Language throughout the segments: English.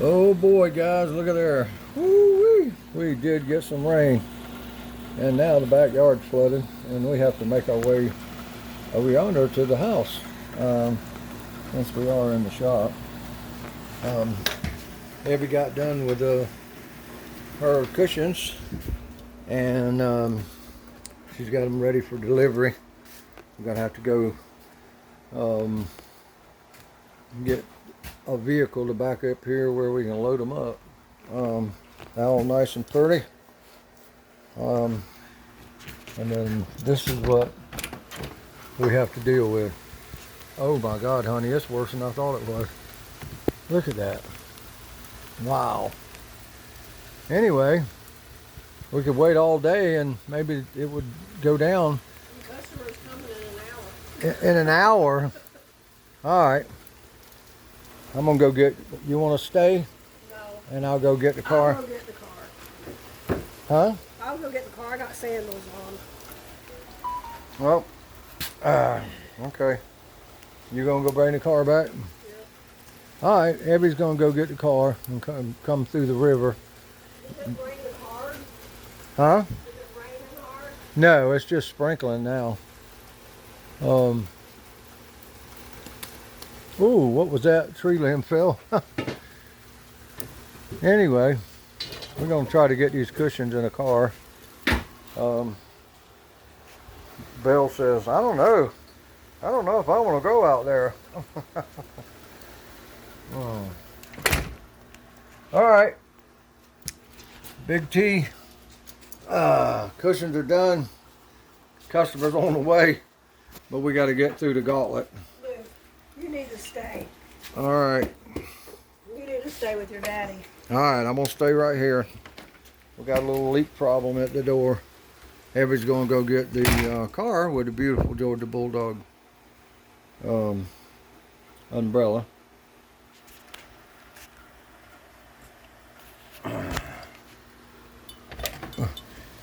Oh boy, guys, look at there. Woo-wee. We did get some rain. And now the backyard's flooded, and we have to make our way over yonder to the house. Since we are in the shop. Abby got done with her cushions, and she's got them ready for delivery. We're gonna have to go get a vehicle to back up here where we can load them up. They're all nice and pretty. And then this is what we have to deal with. Oh my God, honey, it's worse than I thought it was. Look at that. Wow. Anyway, we could wait all day and maybe it would go down. The customer's coming in an hour. In an hour? All right. I'm gonna go get, you wanna stay? No. And I'll go get the car? I'll go get the car. Huh? I'll go get the car. I got sandals on. Well, okay. You gonna go bring the car back? Yep. All right, Abby's gonna go get the car and come through the river. Is it raining hard? Huh? Is it raining hard? No, it's just sprinkling now. Ooh, what was that? Tree limb fell. Anyway, we're gonna try to get these cushions in a car. Bill says, I don't know if I want to go out there. Oh. All right, Big T, cushions are done. Customers on the way, but we got to get through the gauntlet. Luke, you need to stay. All right. You need to stay with your daddy. All right, I'm gonna stay right here. We got a little leak problem at the door. Abby's gonna go get the car with the beautiful Georgia Bulldog umbrella.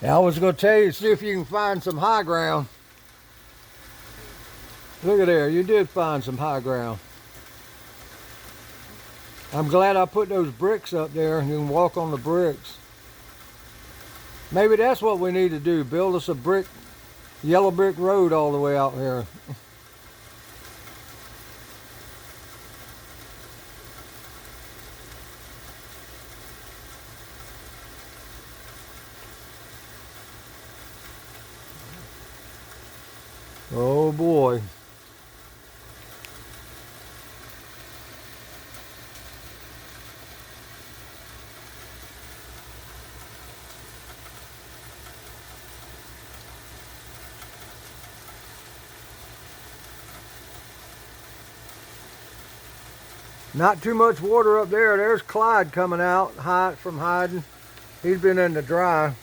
Now I was gonna tell you, see if you can find some high ground. Look at there, you did find some high ground. I'm glad I put those bricks up there and you can walk on the bricks. Maybe that's what we need to do, build us a yellow brick road all the way out here. Oh boy. Not too much water up there. There's Clyde coming out from hiding. He's been in the dry.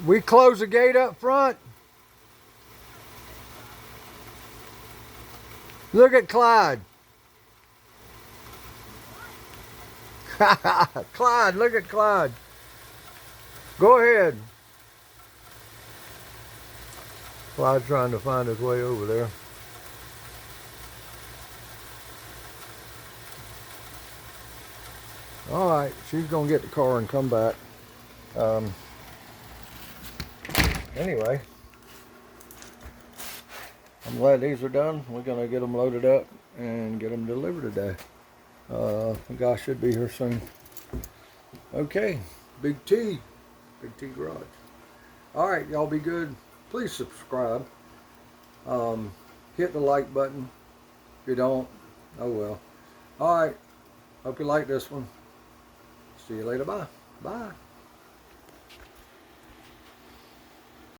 We close the gate up front. Look at Clyde. Clyde, look at Clyde. Go ahead. Clyde's trying to find his way over there. All right, she's gonna get the car and come back. Anyway, I'm glad these are done. We're gonna get them loaded up and get them delivered today. The guy should be here soon. Okay, Big T Garage. All right, y'all be good. Please subscribe. Hit the like button. If you don't, oh well. All right, hope you like this one. See you later. Bye. Bye.